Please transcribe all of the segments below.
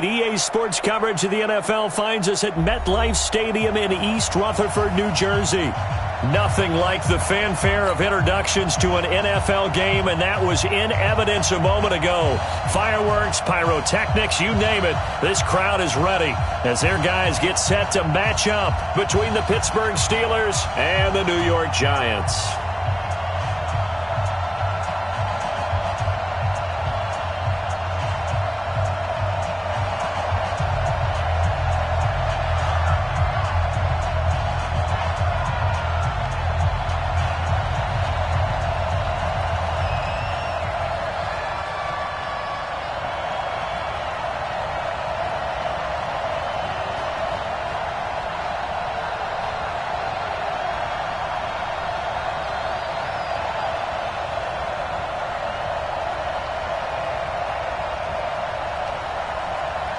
EA Sports coverage of the NFL finds us at MetLife Stadium in East Rutherford, New Jersey. Nothing like the fanfare of introductions to an NFL game, and that was in evidence a moment ago. Fireworks, pyrotechnics, you name it. This crowd is ready as their guys get set to match up between the Pittsburgh Steelers and the New York Giants.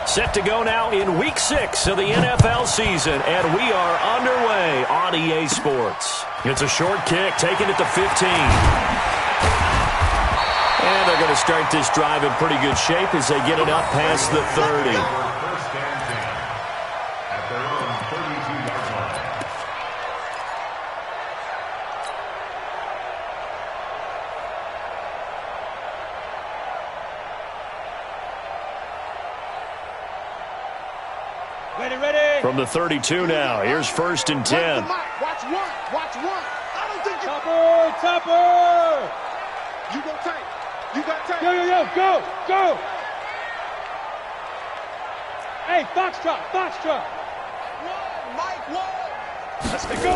Set to go now in Week 6 of the NFL season, and we are underway on EA Sports. It's a short kick, taking it to 15. And they're going to start this drive in pretty good shape as they get it up past the 30. From the 32 now, here's 1st and 10. Watch one. I don't think you... Topper! You go tight. You got tight. Go. Hey, Foxtrot. Mike, one. Let's go.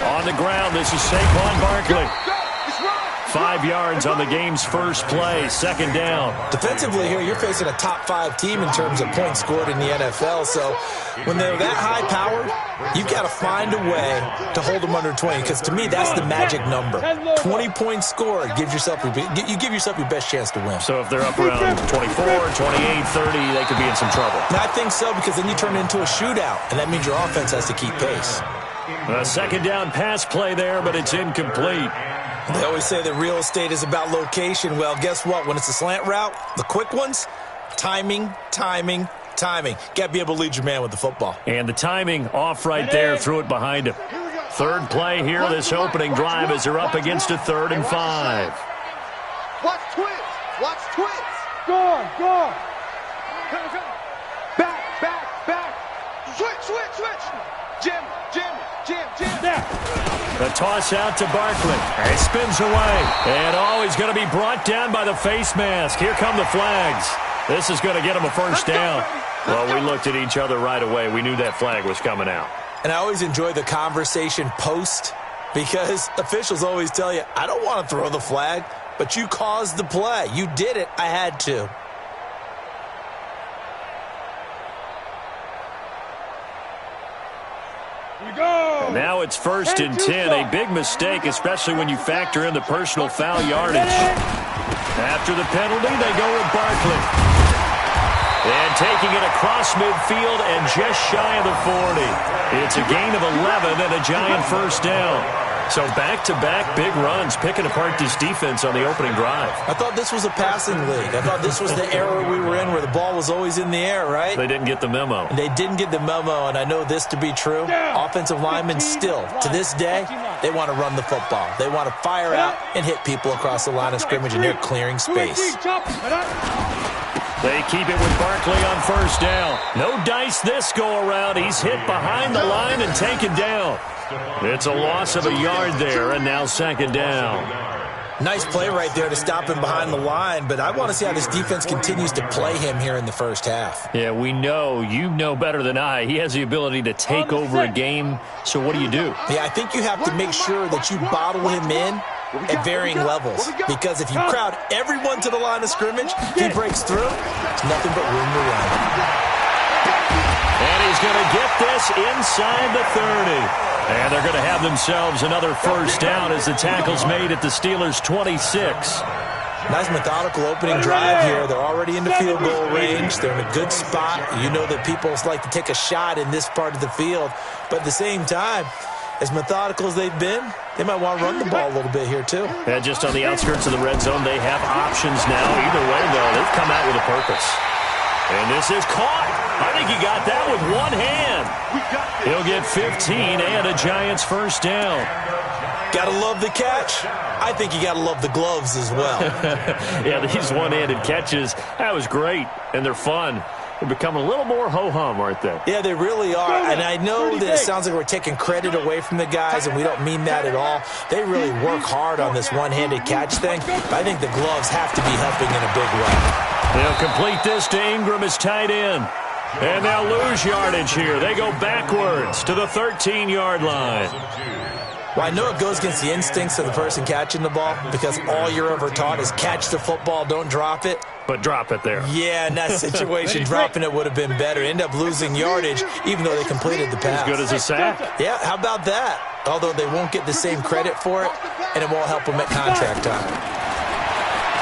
On the ground, this is Saquon Barkley. Go. It's right. 5 yards on the game's first play, 2nd down. Defensively here, you're facing a top 5 team in terms of points scored in the NFL. So when they're that high powered, you've got to find a way to hold them under 20. Because to me, that's the magic number. 20 points scored gives yourself you give yourself your best chance to win. So if they're up around 24, 28, 30, they could be in some trouble. And I think so, because then you turn it into a shootout, and that means your offense has to keep pace. A 2nd down pass play there, but it's incomplete. They always say that real estate is about location. Well, guess what? When it's a slant route, the quick ones, timing. Got to be able to lead your man with the football. And the timing off right there, threw it behind him. 3rd play here, this opening drive as they're up against a 3rd and 5. Watch twins. Go. Back. Switch. Jim. The toss out to Barkley. And it spins away. And he's going to be brought down by the face mask. Here come the flags. This is going to get him a 1st down. Well, we looked at each other right away. We knew that flag was coming out. And I always enjoy the conversation post, because officials always tell you, I don't want to throw the flag, but you caused the play. You did it. I had to. And now it's 1st and 10. A big mistake, especially when you factor in the personal foul yardage. After the penalty, they go with Barkley. And taking it across midfield and just shy of the 40. It's a gain of 11 and a giant 1st down. So back-to-back big runs, picking apart this defense on the opening drive. I thought this was a passing league. I thought this was the era we were in where the ball was always in the air, right? They didn't get the memo. They didn't get the memo, and I know this to be true. Offensive linemen still, to this day, they want to run the football. They want to fire out and hit people across the line of scrimmage, and they're clearing space. They keep it with Barkley on 1st down. No dice this go-around. He's hit behind the line and taken down. It's a loss of a yard there, and now 2nd down. Nice play right there to stop him behind the line, but I want to see how this defense continues to play him here in the 1st half. Yeah, we know. You know better than I. He has the ability to take over a game, so what do you do? Yeah, I think you have to make sure that you bottle him in at varying levels, because if you crowd everyone to the line of scrimmage, if he breaks through, it's nothing but room to run. And he's going to get this inside the 30. And they're going to have themselves another 1st down as the tackle's made at the Steelers' 26. Nice methodical opening drive here. They're already in the field goal range. They're in a good spot. You know that people like to take a shot in this part of the field. But at the same time, as methodical as they've been, they might want to run the ball a little bit here too. And just on the outskirts of the red zone, they have options now. Either way, though, they've come out with a purpose. And this is caught. I think he got that with one hand. He'll get 15 and a Giants first down. Gotta love the catch. I think you gotta love the gloves as well. Yeah, these one-handed catches, that was great, and they're fun. They're becoming a little more ho-hum, aren't they? Yeah, they really are. And I know that it sounds like we're taking credit away from the guys, and we don't mean that at all. They really work hard on this one-handed catch thing. But I think the gloves have to be helping in a big way. They'll complete this to Ingram as tight end. And they'll lose yardage here. They go backwards to the 13-yard line. Well, I know it goes against the instincts of the person catching the ball because all you're ever taught is catch the football, don't drop it. But drop it there. Yeah, in that situation, dropping it would have been better. End up losing yardage, even though they completed the pass. As good as a sack. Yeah, how about that? Although they won't get the same credit for it, and it won't help them at contract time.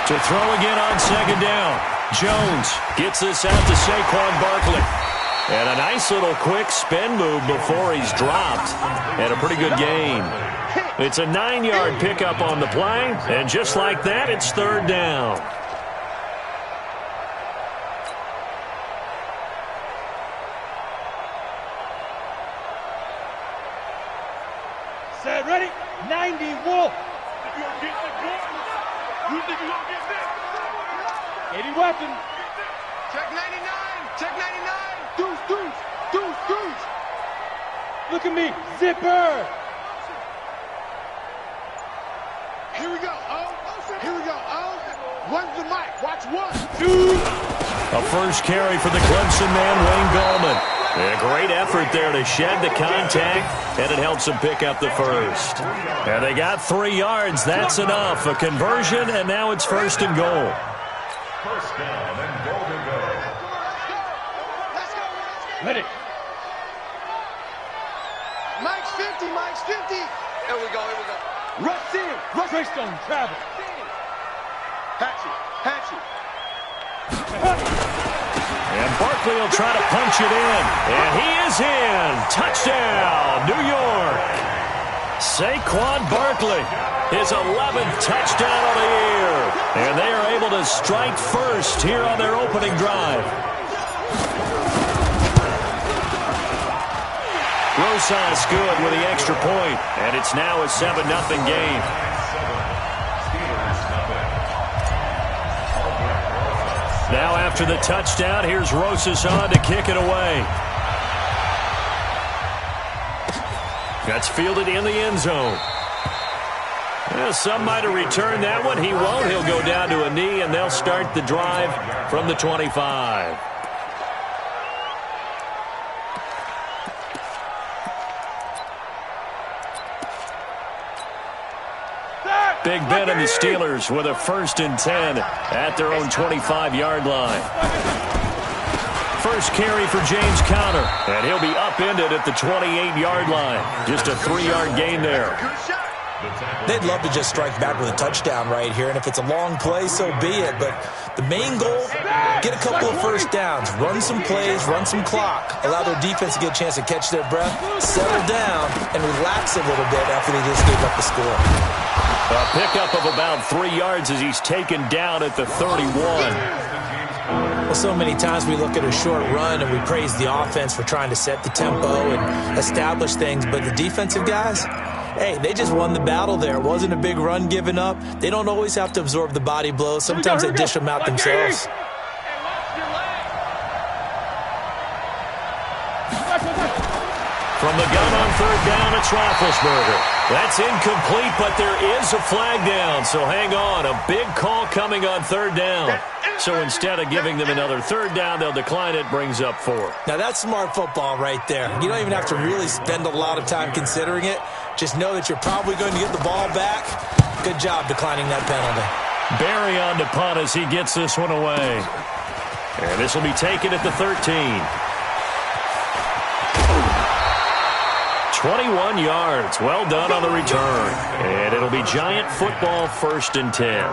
To throw again on second down. Jones gets this out to Saquon Barkley. And a nice little quick spin move before he's dropped. And a pretty good gain. It's a 9-yard pickup on the play. And just like that, it's third down. Set, ready? 90 Wolf. You think you're gonna get this? 80 weapon. Check 99. Check 99. Deuce, deuce, deuce, deuce. Look at me. Zipper. Here we go. Oh, here we go. Oh, one's the mic. Watch one. A first carry for the Clemson man, Wayne Gallman. A great effort there to shed the contact, and it helps him pick up the first. And they got 3 yards. That's enough. A conversion, and now it's first and goal. First down and goal to go. Ready. Mike's 50. Mike's 50. Here we go. Here we go. Rush in. Rush. Greystone travel. Hatchet. Hatchet. And Barkley will try to punch it in. And he is in. Touchdown, New York. Saquon Barkley, his 11th touchdown of the year. And they are able to strike first here on their opening drive. Rosas good with the extra point. And it's now a 7-0 game. Now after the touchdown, here's Rosas on to kick it away. That's fielded in the end zone. Well, some might have returned that one. He won't. He'll go down to a knee, and they'll start the drive from the 25. Big Ben and the Steelers with a 1st and 10 at their own 25-yard line. First carry for James Conner, and he'll be upended at the 28-yard line. Just a 3-yard gain there. They'd love to just strike back with a touchdown right here, and if it's a long play, so be it. But the main goal, get a couple of first downs, run some plays, run some clock, allow their defense to get a chance to catch their breath, settle down, and relax a little bit after they just gave up the score. A pickup of about 3 yards as he's taken down at the 31. Well, so many times we look at a short run and we praise the offense for trying to set the tempo and establish things, but the defensive guys, hey, they just won the battle there. It wasn't a big run given up. They don't always have to absorb the body blows. Sometimes they dish them out themselves. From the gun on third down, it's Roethlisberger. That's incomplete, but there is a flag down, so hang on. A big call coming on third down. So instead of giving them another third down, they'll decline it, brings up 4. Now, that's smart football right there. You don't even have to really spend a lot of time considering it. Just know that you're probably going to get the ball back. Good job declining that penalty. Barry on to punt as he gets this one away. And this will be taken at the 13. 21 yards. Well done on the return. And it'll be Giant football, 1st and 10.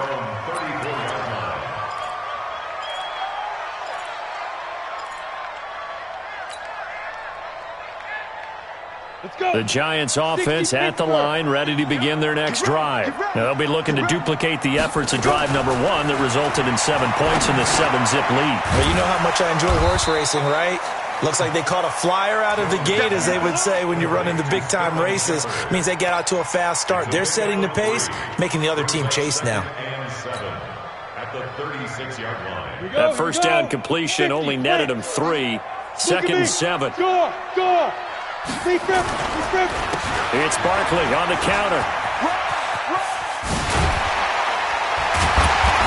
Let's go. The Giants offense at the line, ready to begin their next drive. Now they'll be looking to duplicate the efforts of drive number 1 that resulted in 7 points in the 7-zip lead. Well, you know how much I enjoy horse racing, right? Looks like they caught a flyer out of the gate, as they would say when you're running the big-time races. Means they get out to a fast start. They're setting the pace, making the other team chase now. At the 36-yard line. That first down completion only netted him 3. Second and 7. Go. It's Barkley on the counter.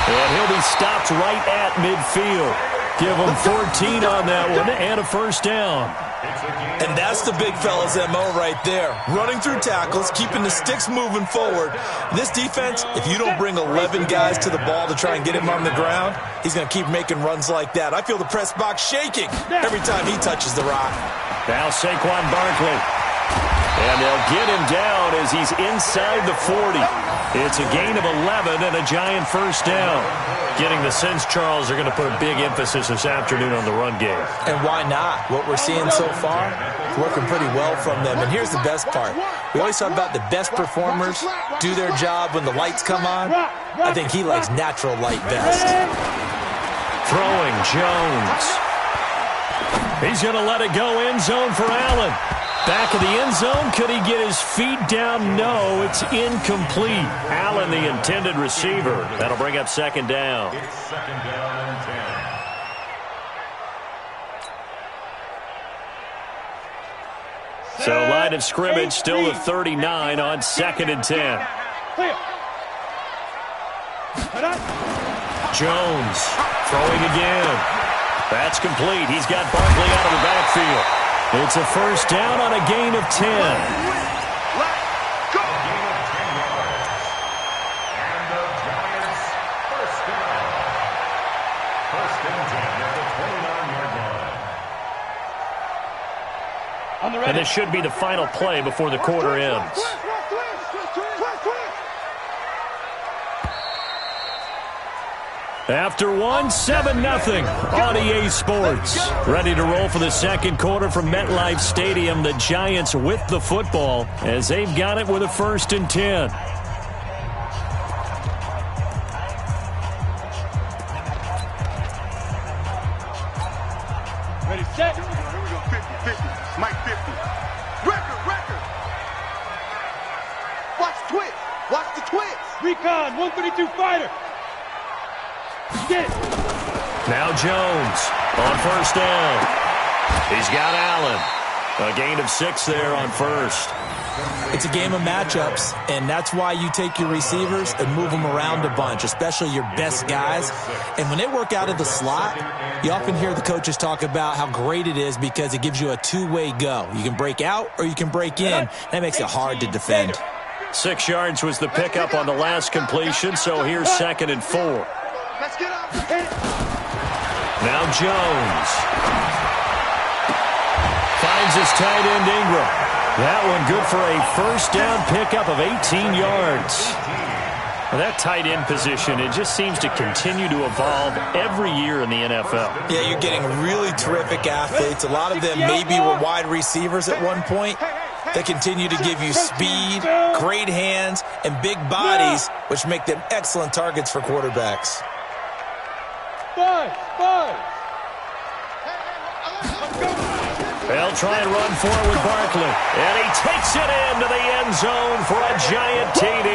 And he'll be stopped right at midfield. Give him 14 on that one and a first down. And that's the big fella's MO right there. Running through tackles, keeping the sticks moving forward. This defense, if you don't bring 11 guys to the ball to try and get him on the ground, he's going to keep making runs like that. I feel the press box shaking every time he touches the rock. Now Saquon Barkley. And they'll get him down as he's inside the 40. It's a gain of 11 and a Giant first down. Getting the sense, Charles, they're going to put a big emphasis this afternoon on the run game. And why not? What we're seeing so far is working pretty well from them. And here's the best part. We always talk about the best performers do their job when the lights come on. I think he likes natural light best. Throwing Jones. He's going to let it go end zone for Allen. Back of the end zone. Could he get his feet down? No, it's incomplete. Allen, the intended receiver. That'll bring up second down. It's second down and 10. So line of scrimmage still at 39 on second and 10. Jones throwing again. That's complete. He's got Barkley out of the backfield. It's a first down on a gain of 10. Gain of 10 yards. And the Giants first down. First and 10 at the 29-yard line. And this should be the final play before the quarter ends. After 7-0 on EA Sports. Ready to roll for the second quarter from MetLife Stadium. The Giants with the football as they've got it with a first and 10. Ready, set. Here we go, 50. Mike 50. Record. Watch the twist. Recon, 132 fighter. Get. Now Jones on first down. He's got Allen. A gain of 6 there on first. It's a game of matchups, and that's why you take your receivers and move them around a bunch, especially your best guys. And when they work out of the slot, you often hear the coaches talk about how great it is because it gives you a two-way go. You can break out or you can break in. That makes it hard to defend. 6 yards was the pickup on the last completion, so here's second and 4. Let's get up. Now Jones finds his tight end Ingram. That one good for a first down pickup of 18 yards. Well, that tight end position, it just seems to continue to evolve every year in the NFL. Yeah, you're getting really terrific athletes. A lot of them maybe were wide receivers at one point. They continue to give you speed, great hands, and big bodies, which make them excellent targets for quarterbacks. Five. They'll try and run for it with Barkley. And he takes it into the end zone for a Giant TD.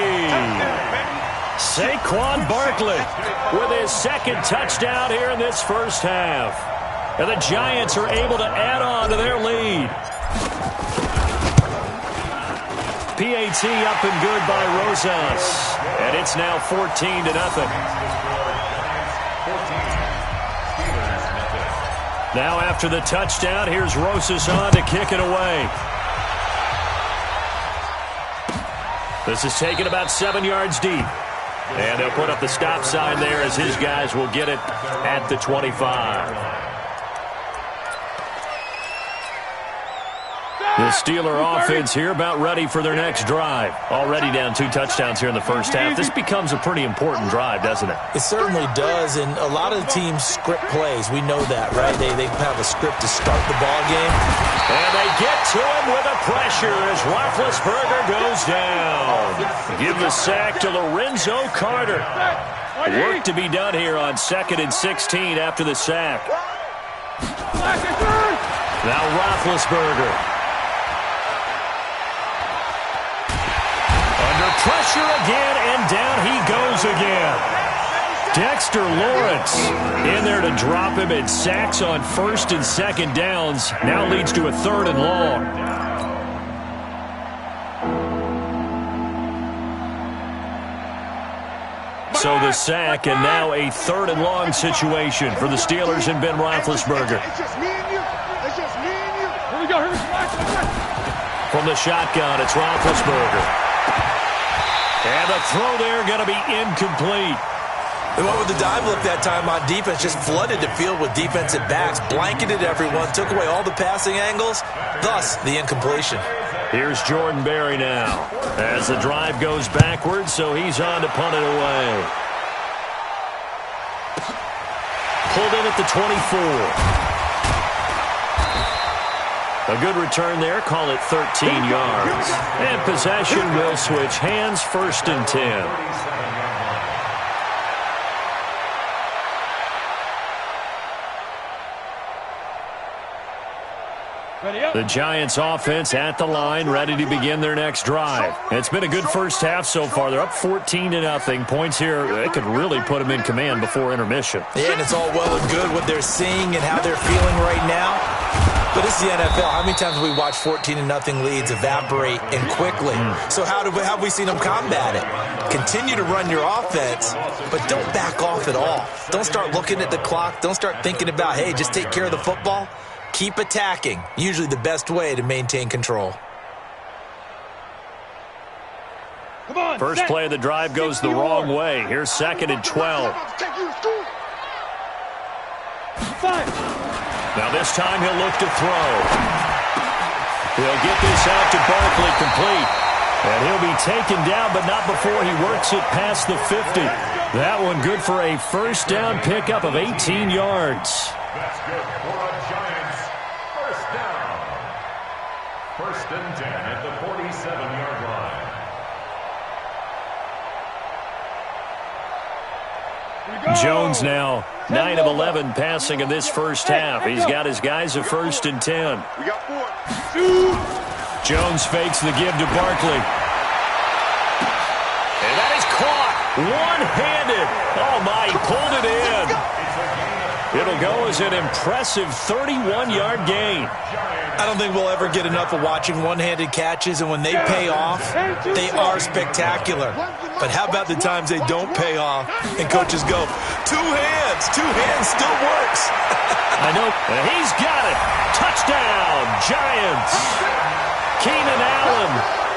Saquon Barkley with his second touchdown here in this first half. And the Giants are able to add on to their lead. PAT up and good by Rosas. And it's now 14-0. Now after the touchdown, here's Rosas on to kick it away. This is taken about 7 yards deep. And they'll put up the stop sign there as his guys will get it at the 25. The Steeler offense here about ready for their next drive. Already down 2 touchdowns here in the first half. This becomes a pretty important drive, doesn't it? It certainly does, and a lot of the teams script plays. We know that, right? They have a script to start the ball game. And they get to him with a pressure as Roethlisberger goes down. Give the sack to Lorenzo Carter. Work to be done here on 2nd and 16 after the sack. Now Roethlisberger. Under pressure again, and down he goes again. Dexter Lawrence in there to drop him, and sacks on 1st and 2nd downs. Now leads to a 3rd and long. So the sack, and now a 3rd and long situation for the Steelers and Ben Roethlisberger. It's just me and you. It's just me and you. Here we go. Here we go. From the shotgun, it's Roethlisberger. And the throw there going to be incomplete. They went with the dive look that time on defense, just flooded the field with defensive backs, blanketed everyone, took away all the passing angles, thus the incompletion. Here's Jordan Berry now as the drive goes backwards, so he's on to punt it away. Pulled in at the 24. A good return there, call it 13 yards. And possession will switch hands, 1st and 10. The Giants offense at the line, ready to begin their next drive. It's been a good first half so far. They're up 14-0. Points here, they could really put them in command before intermission. Yeah, and it's all well and good what they're seeing and how they're feeling right now. But it's the NFL. How many times have we watched 14-0 leads evaporate and quickly? So how have we seen them combat it? Continue to run your offense, but don't back off at all. Don't start looking at the clock. Don't start thinking about, hey, just take care of the football. Keep attacking. Usually the best way to maintain control. Come on, first play of the drive goes the wrong way. Here's 2nd and 12. Now this time he'll look to throw. He'll get this out to Barkley complete. And he'll be taken down, but not before he works it past the 50. That one good for a first down pickup of 18 yards. That's good for a Giants first down. 1st and 10 at the 47-yard line. Jones now 9 of 11 passing in this first half. He's got his guys at 1st and 10. We got 4. Jones fakes the give to Barkley. And that is caught one-handed. Oh my, he pulled it in. It'll go as an impressive 31-yard gain. I don't think we'll ever get enough of watching one-handed catches, and when they pay off, they are spectacular. But how about the times they don't pay off, and coaches go, two hands still works. I know, and he's got it. Touchdown, Giants. Keenan Allen,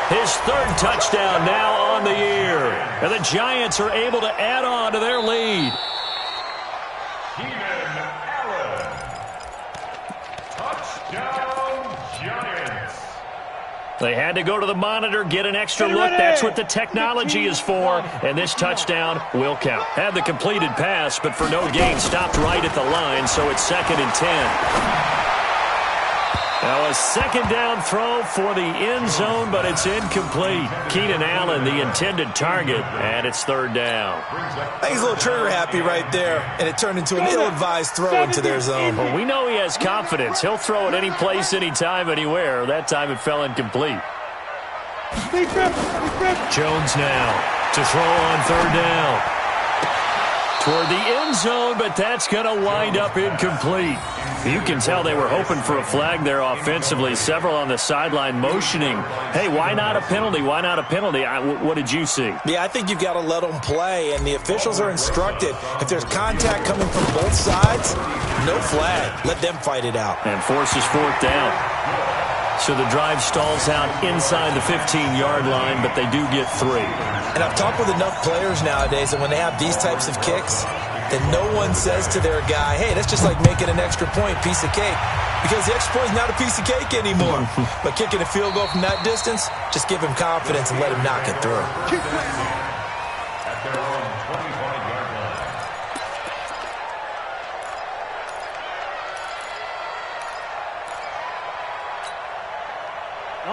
his 3rd touchdown now on the year. And the Giants are able to add on to their lead. They had to go to the monitor, get an extra look. That's what the technology is for. And this touchdown will count. Had the completed pass, but for no gain, stopped right at the line, so it's 2nd and 10. Now a 2nd down throw for the end zone, but it's incomplete. Keenan Allen, the intended target, and it's 3rd down. I think he's a little trigger happy right there, and it turned into an ill-advised throw into their zone. Well, we know he has confidence. He'll throw it any place, anytime, anywhere. That time it fell incomplete. Jones now to throw on 3rd down. Toward the end zone, but that's going to wind up incomplete. You can tell they were hoping for a flag there offensively. Several on the sideline motioning, hey, why not a penalty? Why not a penalty? What did you see? Yeah, I think you've got to let them play, and the officials are instructed. If there's contact coming from both sides, no flag. Let them fight it out. And forces 4th down. So the drive stalls out inside the 15-yard line, but they do get 3. And I've talked with enough players nowadays that when they have these types of kicks, then no one says to their guy, hey, that's just like making an extra point, piece of cake. Because the extra point is not a piece of cake anymore. But kicking a field goal from that distance, just give him confidence and let him knock it through. At their own 25-yard line.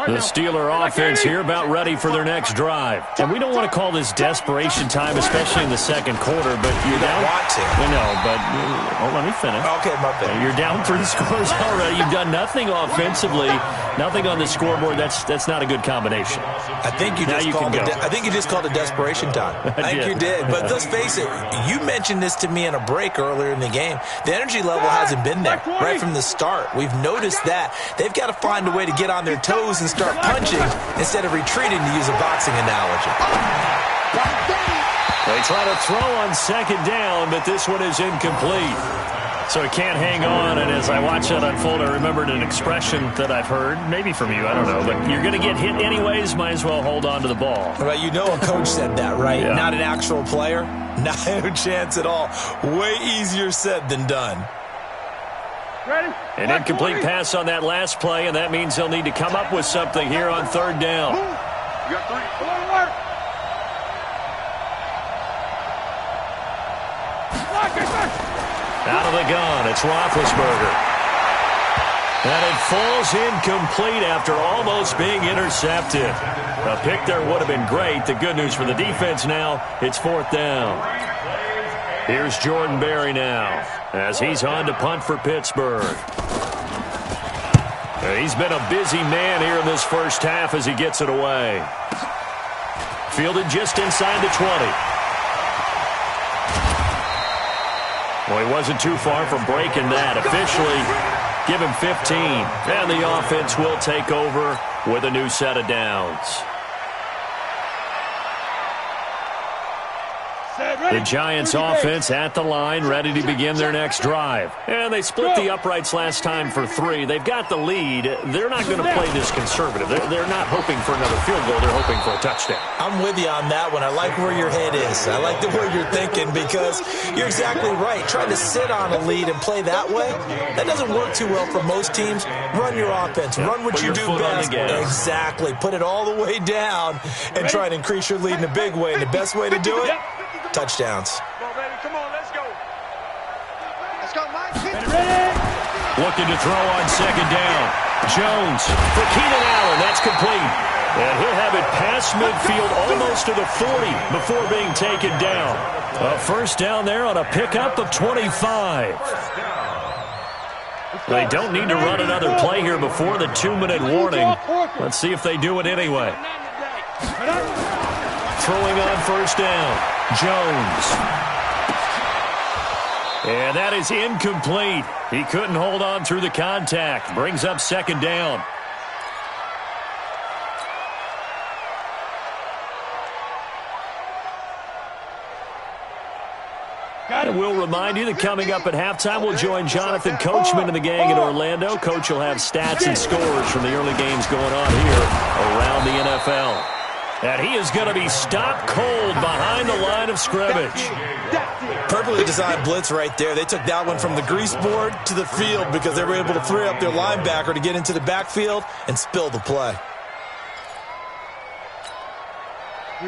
The Steeler offense here about ready for their next drive. And we don't want to call this desperation time, especially in the second quarter, but you're down. Want to. I know, but let me finish. Okay, my bad. You're down 3 scores already. You've done nothing offensively, nothing on the scoreboard. That's not a good combination. I think you just called it desperation time. I think you did. But let's face it, you mentioned this to me in a break earlier in the game. The energy level hasn't been there right from the start. We've noticed that. They've got to find a way to get on their toes and start punching instead of retreating, to use a boxing analogy. They try to throw on second down, but this one is incomplete. So he can't hang on, and as I watch that unfold, I remembered an expression that I've heard, maybe from you, I don't know, but you're going to get hit anyways, might as well hold on to the ball. Well, you know a coach said that, right? Yeah. Not an actual player? No chance at all. Way easier said than done. Ready? An incomplete pass on that last play, and that means they'll need to come up with something here on third down. You got 3. Come on, work. Out of the gun, it's Roethlisberger. And it falls incomplete after almost being intercepted. A pick there would have been great. The good news for the defense now, it's fourth down. Here's Jordan Berry now as he's on to punt for Pittsburgh. He's been a busy man here in this first half as he gets it away. Fielded just inside the 20. Well, he wasn't too far from breaking that. Officially, give him 15. And the offense will take over with a new set of downs. The Giants offense at the line, ready to begin their next drive. And they split the uprights last time for 3. They've got the lead. They're not going to play this conservative. They're not hoping for another field goal. They're hoping for a touchdown. I'm with you on that one. I like where your head is. I like the way you're thinking because you're exactly right. Trying to sit on a lead and play that way, that doesn't work too well for most teams. Run your offense. Run what you do best. Exactly. Put it all the way down and try and increase your lead in a big way. And the best way to do it? Touchdowns. Come on, baby. Come on, let's go. Let's go, Mike. Looking to throw on second down. Jones for Keenan Allen. That's complete. And he'll have it past midfield almost to the 40 before being taken down. A first down there on a pickup of 25. They don't need to run another play here before the 2-minute warning. Let's see if they do it anyway. Throwing on first down. Jones. And that is incomplete. He couldn't hold on through the contact. Brings up second down. And we'll remind you that coming up at halftime, we'll join Jonathan Coachman and the gang in Orlando. Coach will have stats and scores from the early games going on here around the NFL. And he is going to be stopped cold behind the line of scrimmage. Perfectly designed blitz right there. They took that one from the grease board to the field because they were able to free up their linebacker to get into the backfield and spill the play.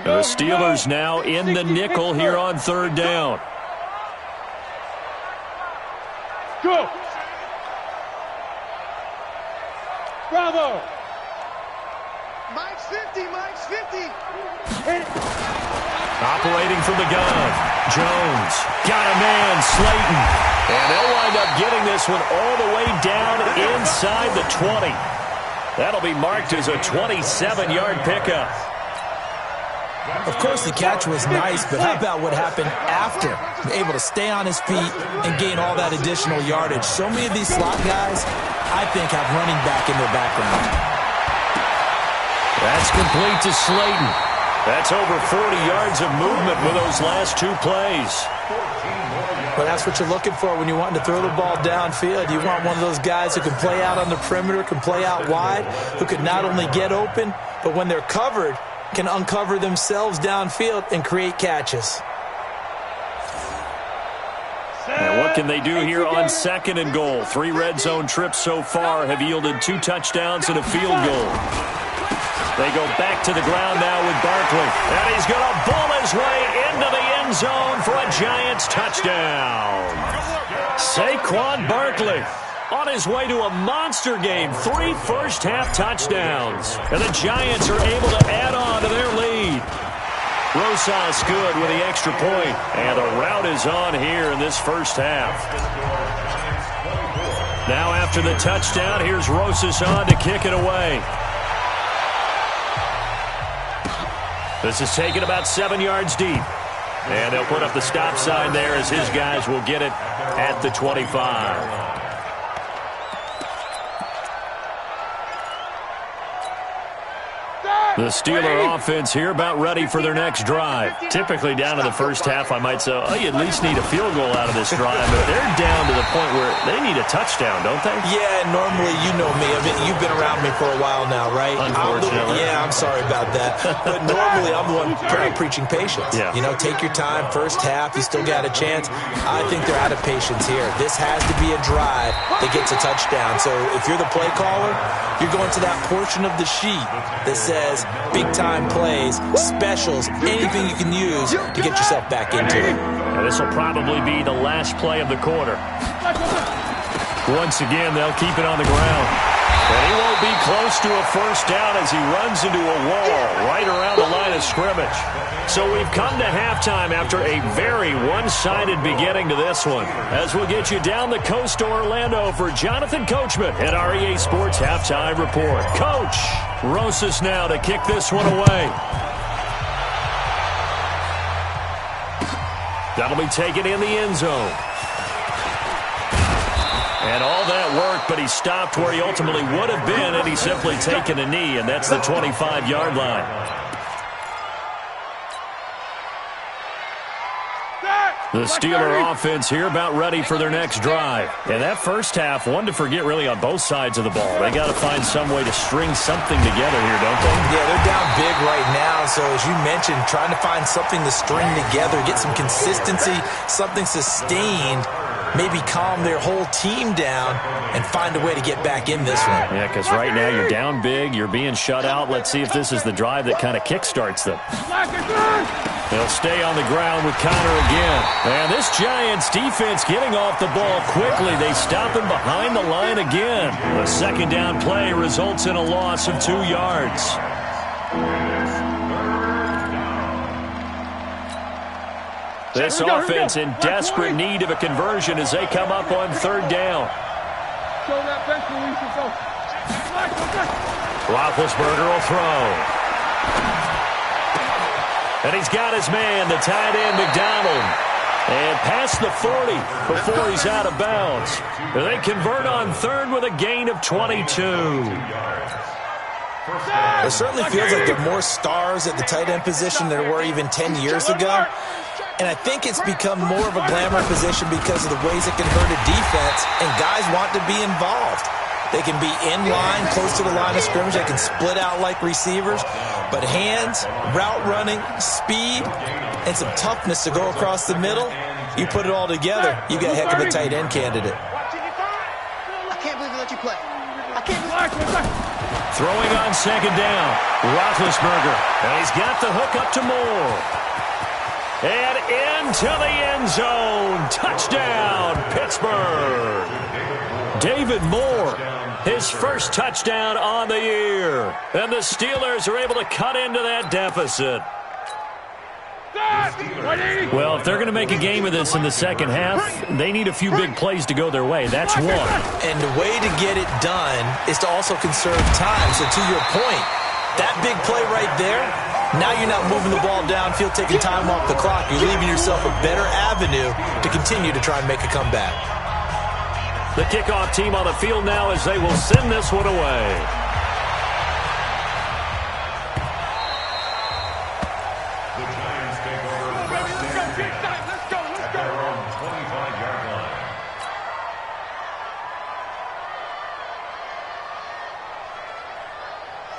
The Steelers now in the nickel here on third down. Go. Bravo. Mike's 50, Mike's 50. Operating from the gun. Jones got a man, Slayton. And they'll wind up getting this one all the way down inside the 20. That'll be marked as a 27-yard pickup. Of course, the catch was nice, but how about what happened after? Able to stay on his feet and gain all that additional yardage. So many of these slot guys, I think, have running back in their background. That's complete to Slayton. That's over 40 yards of movement with those last 2 plays. But that's what you're looking for when you're wanting to throw the ball downfield. You want one of those guys who can play out on the perimeter, can play out wide, who can not only get open, but when they're covered, can uncover themselves downfield and create catches. What can they do here on 2nd and goal? 3 red zone trips so far have yielded 2 touchdowns and a field goal. They go back to the ground now with Barkley. And he's going to bull his way into the end zone for a Giants touchdown. Saquon Barkley on his way to a monster game. 3 first-half touchdowns. And the Giants are able to add on to their lead. Rosas good with the extra point. And the rout is on here in this first half. Now after the touchdown, here's Rosas on to kick it away. This is taken about 7 yards deep. And they'll put up the stop sign there as his guys will get it at the 25. The Steeler offense here about ready for their next drive. Typically down to the first half, I might say, oh, you at least need a field goal out of this drive. But they're down to the point where they need a touchdown, don't they? Yeah, normally, you know me. I mean, you've been around me for a while now, right? Unfortunately. I'm sorry about that. But normally, I'm the one preaching patience. Yeah. You know, take your time. First half, you still got a chance. I think they're out of patience here. This has to be a drive that gets a touchdown. So if you're the play caller, you're going to that portion of the sheet that says big-time plays, specials, anything you can use to get yourself back into it. This will probably be the last play of the quarter. Once again, they'll keep it on the ground. And he won't be close to a first down as he runs into a wall right around the line of scrimmage. So we've come to halftime after a very one-sided beginning to this one. As we'll get you down the coast to Orlando for Jonathan Coachman at our EA Sports Halftime Report. Coach, Rosas now to kick this one away. That'll be taken in the end zone. And all that work, but he stopped where he ultimately would have been, and he's simply taken a knee, and that's the 25-yard line. The Steeler offense here about ready for their next drive. And that first half, one to forget really on both sides of the ball. They got to find some way to string something together here, don't they? Yeah, they're down big right now. So as you mentioned, trying to find something to string together, get some consistency, something sustained, maybe calm their whole team down and find a way to get back in this one. Yeah, because right now you're down big, you're being shut out. Let's see if this is the drive that kind of kickstarts them. They'll stay on the ground with Connor again. And this Giants defense getting off the ball quickly. They stop him behind the line again. The second down play results in a loss of 2 yards. This offense in desperate need of a conversion as they come up on third down. Roethlisberger will throw. And he's got his man, the tight end, McDonald. And past the 40 before he's out of bounds. They convert on third with a gain of 22. It certainly feels like there are more stars at the tight end position than there were even 10 years ago. And I think it's become more of a glamour position because of the ways it can hurt a defense, and guys want to be involved. They can be in line, close to the line of scrimmage. They can split out like receivers. But hands, route running, speed, and some toughness to go across the middle, you put it all together, you got a heck of a tight end candidate. I can't believe they let you play. I can't believe Throwing on second down, Roethlisberger. And he's got the hook up to Moore. And into the end zone. Touchdown, Pittsburgh. David Moore, his first touchdown on the year. And the Steelers are able to cut into that deficit. Well, if they're going to make a game of this in the second half, they need a few big plays to go their way. That's one. And the way to get it done is to also conserve time. So to your point, that big play right there, now you're not moving the ball downfield, taking time off the clock. You're leaving yourself a better avenue to continue to try and make a comeback. The kickoff team on the field now as they will send this one away.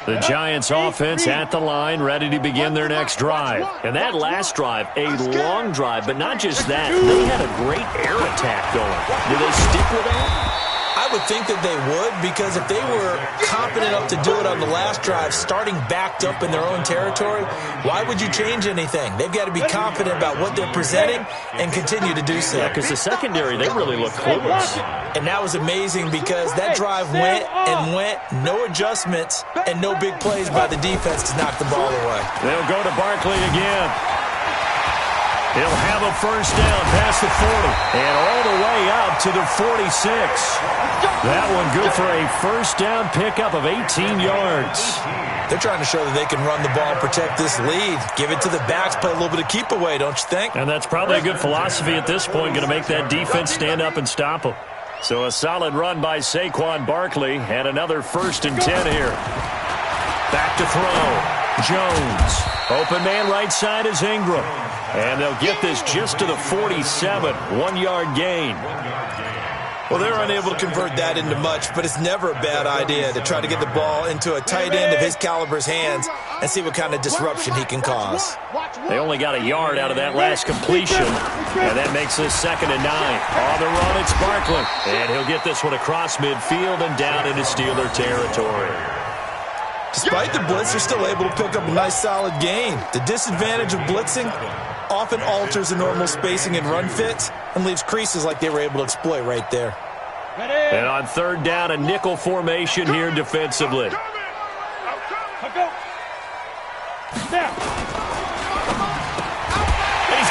The Giants offense at the line, ready to begin their next drive. And that last drive, a long drive, but not just that. They had a great air attack going. Do they stick with that? I would think that they would, because if they were confident enough to do it on the last drive, starting backed up in their own territory, why would you change anything? They've got to be confident about what they're presenting and continue to do so. Yeah, because the secondary, they really look clueless. And that was amazing because that drive went and went, no adjustments, and no big plays by the defense to knock the ball away. They'll go to Barkley again. He'll have a first down past the 40 and all the way up to the 46. That one good for a first down pickup of 18 yards. They're trying to show that they can run the ball and protect this lead. Give it to the backs, play a little bit of keep away, don't you think? And that's probably a good philosophy at this point, going to make that defense stand up and stop them. So a solid run by Saquon Barkley and another 1st and 10 here. Back to throw. Jones. Open man right side is Ingram. And they'll get this just to the 47, 1-yard gain. Well, they're unable to convert that into much, but it's never a bad idea to try to get the ball into a tight end of his caliber's hands and see what kind of disruption he can cause. They only got a yard out of that last completion, and that makes this 2nd and 9. On the run, it's Barkley, and he'll get this one across midfield and down into Steeler territory. Despite the blitz, they're still able to pick up a nice solid gain. The disadvantage of blitzing often alters the normal spacing and run fits and leaves creases like they were able to exploit right there. And on 3rd down, a nickel formation here defensively. He's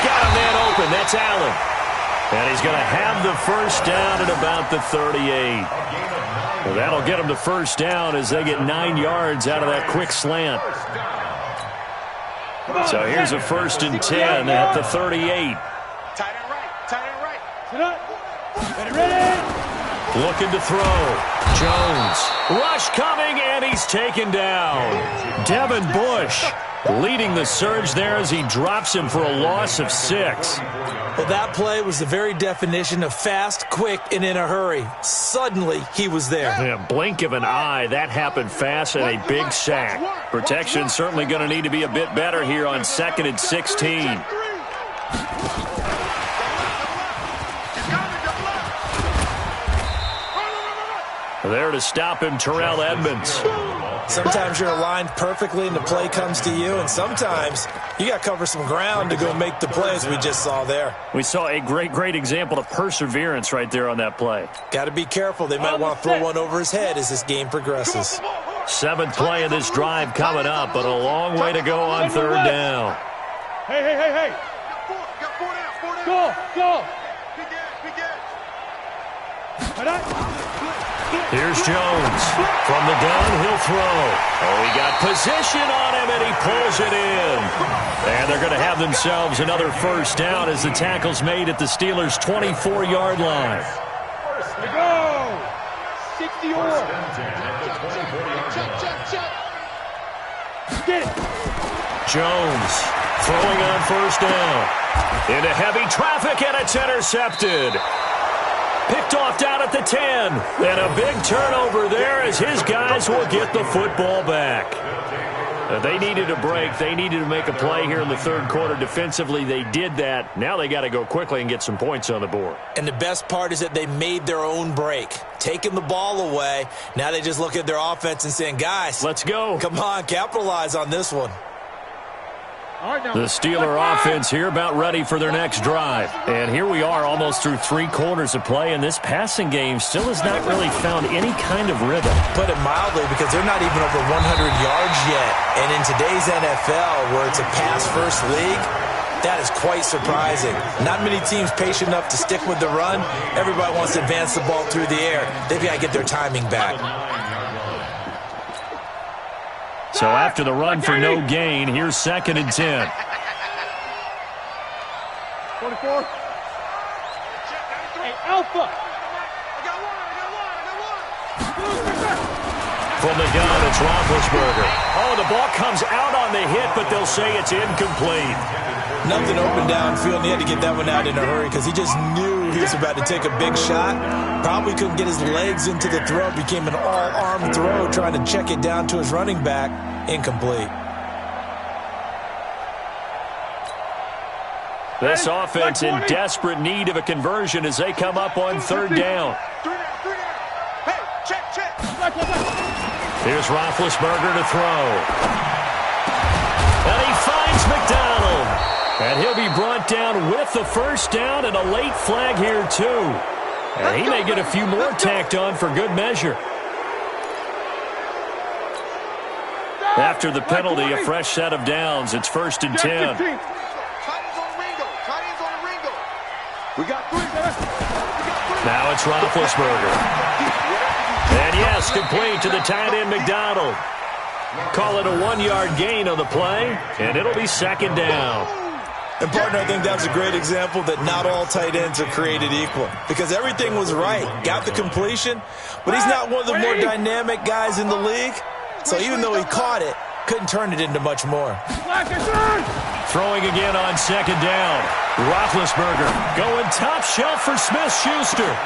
got a man open. That's Allen. And he's going to have the first down at about the 38. Well, that'll get them to first down as they get 9 yards out of that quick slant. So here's a 1st and 10 at the 38. Tight end right. Tight end right. Sit up. Ready. Looking to throw. Jones. Rush coming, and he's taken down. Devin Bush leading the surge there as he drops him for a loss of 6. Well, that play was the very definition of fast, quick, and in a hurry. Suddenly, he was there. Yeah, blink of an eye, that happened fast and a big sack. Protection certainly going to need to be a bit better here on 2nd and 16. There to stop him, Terrell Edmonds. Sometimes you're aligned perfectly and the play comes to you, and sometimes you got to cover some ground to go make the plays we just saw there. We saw a great example of perseverance right there on that play. Got to be careful. They might want to throw one over his head as this game progresses. 7th play of this drive coming up, but a long way to go on 3rd down. Hey. Go. Here's Jones. From the gun, he'll throw. Oh, he got position on him, and he pulls it in. And they're going to have themselves another first down as the tackle's made at the Steelers' 24-yard line. Go! 60 yards. Get it. Jones throwing on first down. Into heavy traffic, and it's intercepted. Picked off down at the 10. And a big turnover there as his guys will get the football back. They needed a break. They needed to make a play here in the 3rd quarter. Defensively, they did that. Now they got to go quickly and get some points on the board. And the best part is that they made their own break. Taking the ball away. Now they just look at their offense and saying, guys, let's go. Come on, capitalize on this one. The Steeler offense here about ready for their next drive. And here we are almost through 3 quarters of play, and this passing game still has not really found any kind of rhythm. Put it mildly, because they're not even over 100 yards yet. And in today's NFL, where it's a pass-first league, that is quite surprising. Not many teams patient enough to stick with the run. Everybody wants to advance the ball through the air. They've got to get their timing back. So after the run for no gain, here's 2nd and 10. 24. Hey, Alpha. From the gun, it's Roethlisberger. Oh, the ball comes out on the hit, but they'll say it's incomplete. Nothing open downfield, and he had to get that one out in a hurry because he just knew he was about to take a big shot. Probably couldn't get his legs into the throw. Became an all-arm throw, trying to check it down to his running back. Incomplete. This offense in desperate need of a conversion as they come up on third down. Hey, check. Here's Roethlisberger to throw. And he finds McDonald. And he'll be brought down with the first down and a late flag here, too. And he may get a few more tacked on for good measure. After the penalty, a fresh set of downs. It's 1st and 10. Now it's Roethlisberger. And yes, complete to the tight end McDonald. Call it a 1-yard gain on the play, and it'll be 2nd down. And, partner, I think that's a great example that not all tight ends are created equal because everything was right. Got the completion, but he's not one of the more dynamic guys in the league. So even though he caught it, couldn't turn it into much more. Throwing again on 2nd down. Roethlisberger going top shelf for Smith-Schuster.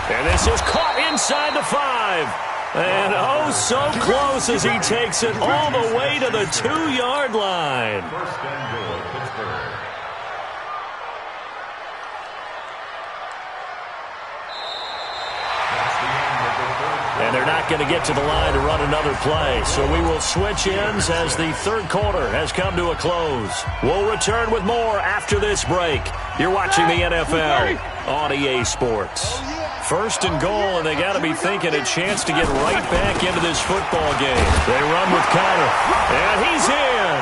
And this is caught inside the 5. And oh, so close as he takes it all the way to the 2-yard line. First and goal, Pittsburgh. And they're not going to get to the line to run another play. So we will switch ends as the third quarter has come to a close. We'll return with more after this break. You're watching the NFL on EA Sports. 1st and goal, and they got to be thinking a chance to get right back into this football game. They run with Conner, and he's in.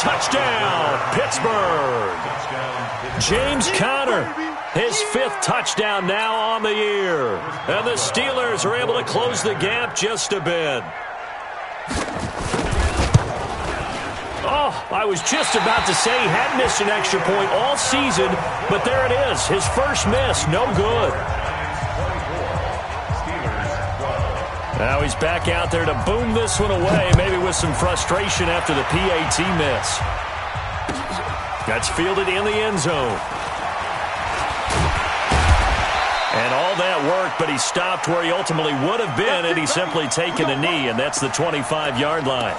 Touchdown, Pittsburgh. James Conner, his 5th touchdown now on the year. And the Steelers are able to close the gap just a bit. Oh, I was just about to say he hadn't missed an extra point all season, but there it is, his first miss, no good. Now he's back out there to boom this one away, maybe with some frustration after the PAT miss. That's fielded in the end zone. And all that worked, but he stopped where he ultimately would have been had he simply taken a knee, and that's the 25-yard line.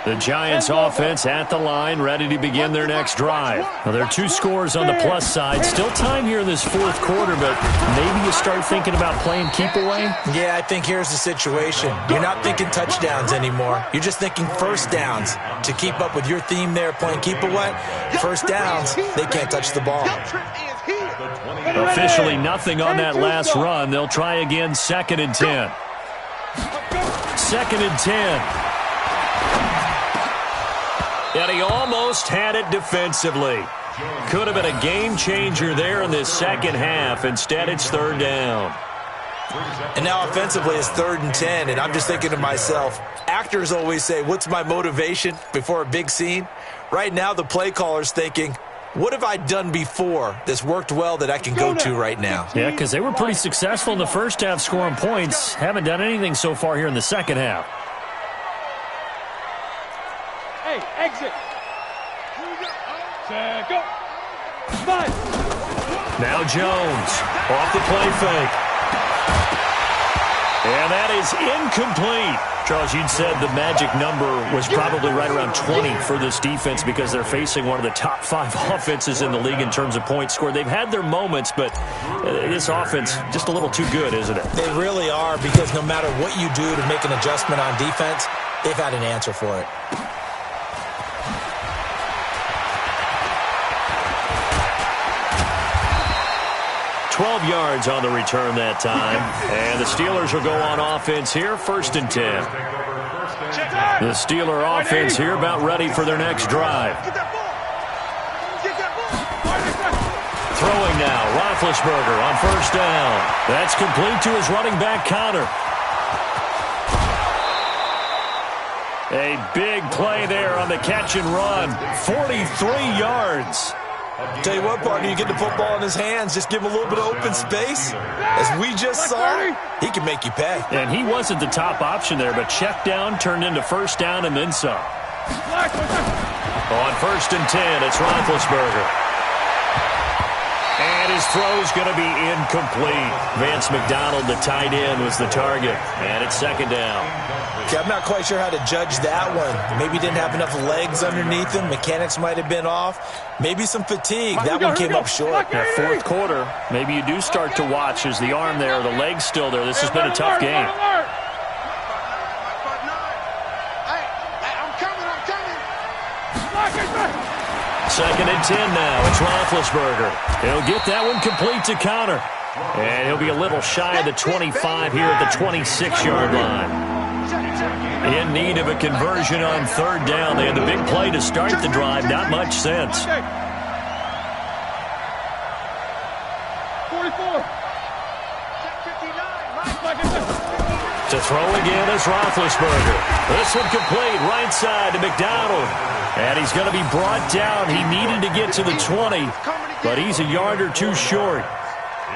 The Giants offense at the line, ready to begin their next drive. Now, there are 2 scores on the plus side. Still time here in this 4th quarter, but maybe you start thinking about playing keep away? Yeah, I think here's the situation. You're not thinking touchdowns anymore. You're just thinking first downs. To keep up with your theme there, playing keep away, first downs, they can't touch the ball. Officially nothing on that last run. They'll try again, 2nd and 10. 2nd and 10. And he almost had it defensively. Could have been a game changer there in this second half. Instead, it's 3rd down. And now offensively, it's 3rd and 10. And I'm just thinking to myself, actors always say, what's my motivation before a big scene? Right now, the play caller's thinking, what have I done before that's worked well that I can go to right now? Yeah, because they were pretty successful in the first half scoring points. Haven't done anything so far here in the second half. Hey, exit. Go. Five. Now Jones off the play fake. And that is incomplete. Charles, you'd said the magic number was probably right around 20 for this defense because they're facing one of the top 5 offenses in the league in terms of points scored. They've had their moments, but this offense just a little too good, isn't it? They really are, because no matter what you do to make an adjustment on defense, they've had an answer for it. $12 yards on the return that time. And the Steelers will go on offense here, 1st and 10. The Steeler offense here about ready for their next drive. Throwing now, Roethlisberger on 1st down. That's complete to his running back, Conner. A big play there on the catch and run. 43 yards. Tell you what, partner, you get the football in his hands, just give him a little bit of open space. As we just saw, he can make you pay. And he wasn't the top option there, but check down turned into first down and then some. On 1st and 10, it's Roethlisberger. And his throw's going to be incomplete. Vance McDonald, the tight end, was the target. And it's 2nd down. Okay, I'm not quite sure how to judge that one. Maybe didn't have enough legs underneath him. Mechanics might have been off. Maybe some fatigue. That one came up short. That 4th quarter, maybe you do start to watch as the arm there, the leg's still there. This has been a tough game. I'm coming. 2nd and 10 now. It's Roethlisberger. He'll get that one complete to Connor. And he'll be a little shy of the 25 here at the 26-yard line. In need of a conversion on 3rd down. They had the big play to start the drive. Not much sense. 44. To throw again is Roethlisberger. This one complete right side to McDonald. And he's going to be brought down. He needed to get to the 20, but he's a yard or two short.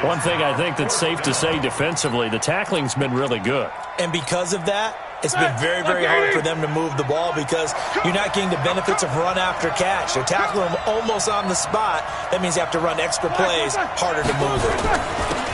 One thing I think that's safe to say defensively, the tackling's been really good. And because of that, it's been very, very hard for them to move the ball because you're not getting the benefits of run after catch. They're tackling them almost on the spot. That means you have to run extra plays, harder to move it.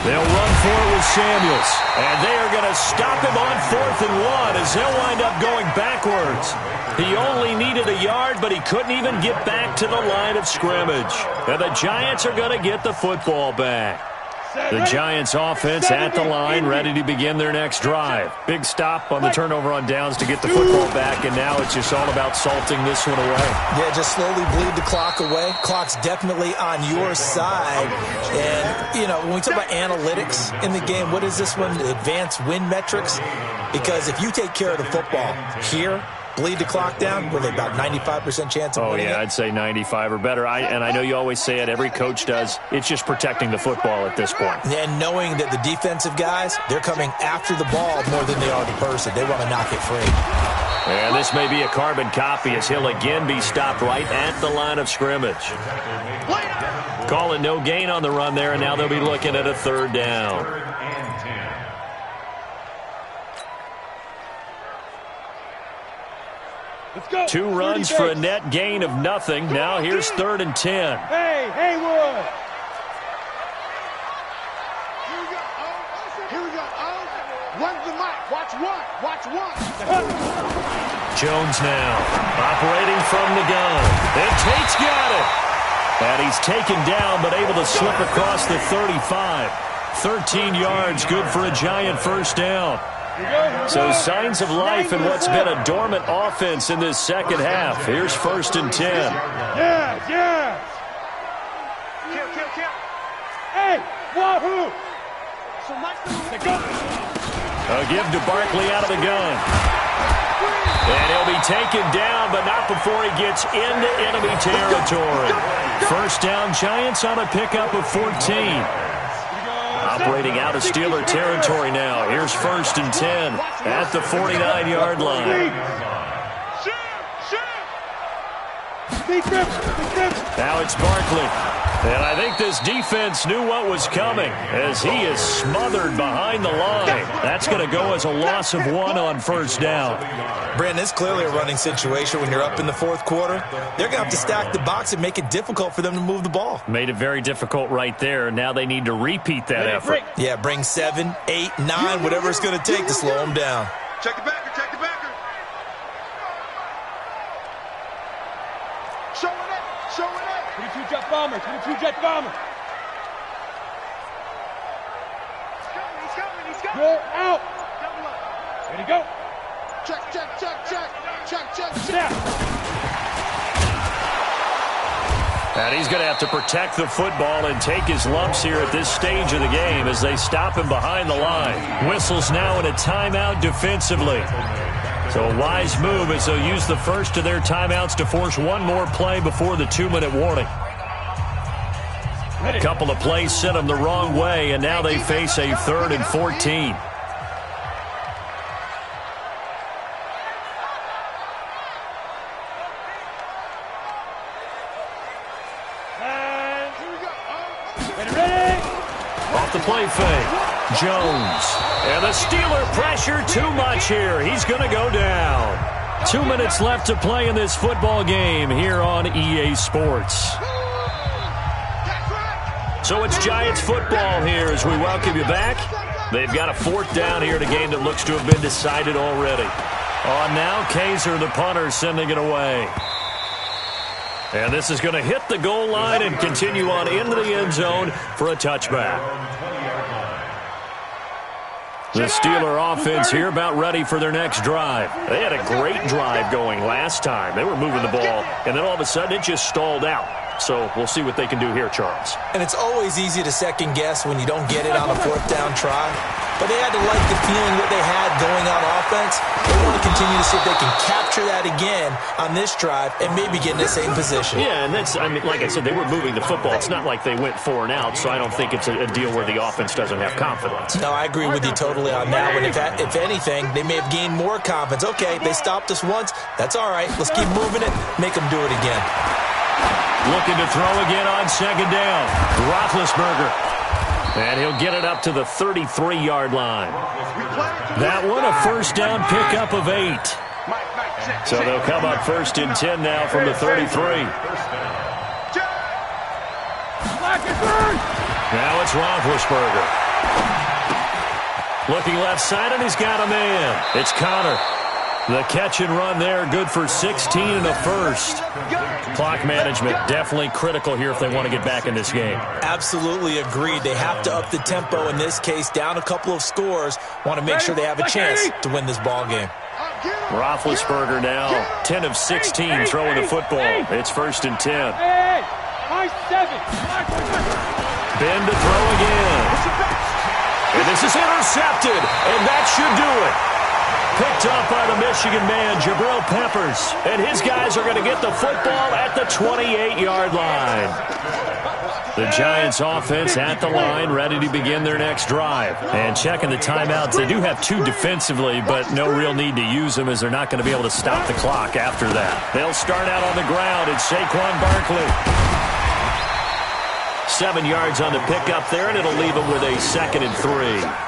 They'll run for it with Samuels. And they are going to stop him on 4th and 1 as they'll wind up going backwards. He only needed a yard, but he couldn't even get back to the line of scrimmage. And the Giants are going to get the football back. The Giants offense at the line, ready to begin their next drive. Big stop on the turnover on downs to get the football back, and now it's just all about salting this one away. Yeah, just slowly bleed the clock away. Clock's definitely on your side. And, you know, when we talk about analytics in the game, what is this one? Advanced win metrics? Because if you take care of the football here, bleed the clock down with about 95% chance of winning it. I'd say 95 or better. And I know you always say it, every coach does. It's just protecting the football at this point. And knowing that the defensive guys, they're coming after the ball more than they are the person. They want to knock it free. And this may be a carbon copy as he'll again be stopped right at the line of scrimmage. Calling no gain on the run there, and now they'll be looking at a 3rd down. Let's go. 2 runs for a net gain of nothing. Now here's 3rd and 10. Hey, Haywood. Here we go. Run the mic. Watch one. Jones now operating from the gun. And Tate's got it. And he's taken down but able to slip across the 35. 13 yards, good for a Giant 1st down. So signs of life in what's been a dormant offense in this 2nd half. Here's 1st and 10. Yeah. Hey, wahoo. A give to Barkley out of the gun. And he'll be taken down, but not before he gets into enemy territory. 1st down, Giants on a pickup of 14. Operating out of Steeler territory now. Here's 1st and 10 at the 49-yard line. Now it's Barkley. And I think this defense knew what was coming as he is smothered behind the line. That's going to go as a loss of 1 on 1st down. Brandon, it's clearly a running situation when you're up in the 4th quarter. They're going to have to stack the box and make it difficult for them to move the ball. Made it very difficult right there. Now they need to repeat that effort. Yeah, bring 7, 8, 9, whatever it's going to take to slow them down. Check the backer. Show it up. 22 jet bomber. He's coming. You're out. Ready to go. Check. And he's going to have to protect the football and take his lumps here at this stage of the game as they stop him behind the line. Whistles now in a timeout defensively. So a wise move as they'll use the first of their timeouts to force one more play before the 2-minute warning. A couple of plays sent them the wrong way, and now they face a 3rd and 14. Off the play fake. Jones. And the Steeler pressure too much here. He's going to go down. 2 minutes left to play in this football game here on EA Sports. So it's Giants football here as we welcome you back. They've got a 4th down here in a game that looks to have been decided already. On now, Kaiser, the punter, sending it away. And this is going to hit the goal line and continue on into the end zone for a touchback. The Steeler offense here about ready for their next drive. They had a great drive going last time. They were moving the ball, and then all of a sudden it just stalled out. So we'll see what they can do here, Charles. And it's always easy to second guess when you don't get it on a 4th down try. But they had to like the feeling what they had going on offense. They want to continue to see if they can capture that again on this drive and maybe get in the same position. Yeah, and that's, I mean, like I said, they were moving the football. It's not like they went 4 and out, so I don't think it's a deal where the offense doesn't have confidence. No, I agree with you totally on that one. If anything, they may have gained more confidence. Okay, they stopped us once. That's all right. Let's keep moving it. Make them do it again. Looking to throw again on 2nd down. Roethlisberger. And he'll get it up to the 33-yard line. That one, a 1st down pickup of 8. So they'll come up 1st and 10 now from the 33. Now it's Roethlisberger. Looking left side, and he's got a man. It's Connor. The catch and run there, good for 16 and a 1st. Clock management definitely critical here if they want to get back in this game. Absolutely agreed. They have to up the tempo in this case, down a couple of scores. Want to make sure they have a chance to win this ball game. Roethlisberger now, 10 of 16 throwing the football. It's 1st and 10. Ben to throw again. And this is intercepted, and that should do it. Picked up by the Michigan man, Jabril Peppers. And his guys are going to get the football at the 28-yard line. The Giants offense at the line, ready to begin their next drive. And checking the timeouts, they do have 2 defensively, but no real need to use them as they're not going to be able to stop the clock after that. They'll start out on the ground. It's Saquon Barkley. 7 yards on the pickup there, and it'll leave them with a 2nd and 3.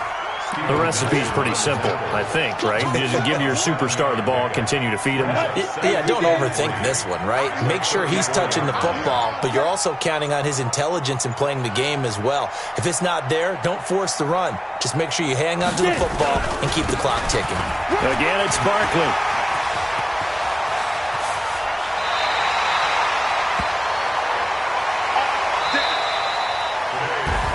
The recipe's pretty simple, I think, right? You just give your superstar the ball, continue to feed him. Yeah, don't overthink this one, right? Make sure he's touching the football, but you're also counting on his intelligence in playing the game as well. If it's not there, don't force the run. Just make sure you hang on to the football and keep the clock ticking. Again, it's Barkley.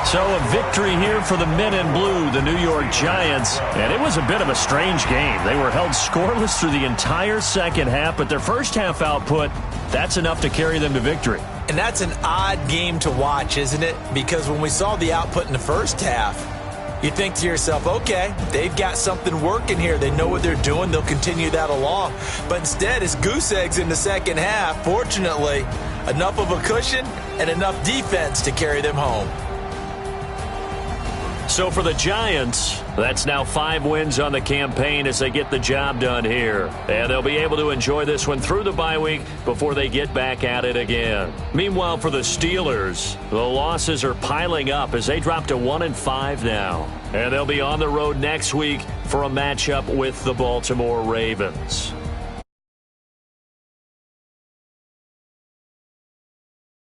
So a victory here for the men in blue, the New York Giants. And it was a bit of a strange game. They were held scoreless through the entire second half, but their first half output, that's enough to carry them to victory. And that's an odd game to watch, isn't it? Because when we saw the output in the first half, you think to yourself, okay, they've got something working here. They know what they're doing. They'll continue that along. But instead, it's goose eggs in the second half. Fortunately, enough of a cushion and enough defense to carry them home. So for the Giants, that's now 5 wins on the campaign as they get the job done here. And they'll be able to enjoy this one through the bye week before they get back at it again. Meanwhile, for the Steelers, the losses are piling up as they drop to 1-5 now. And they'll be on the road next week for a matchup with the Baltimore Ravens.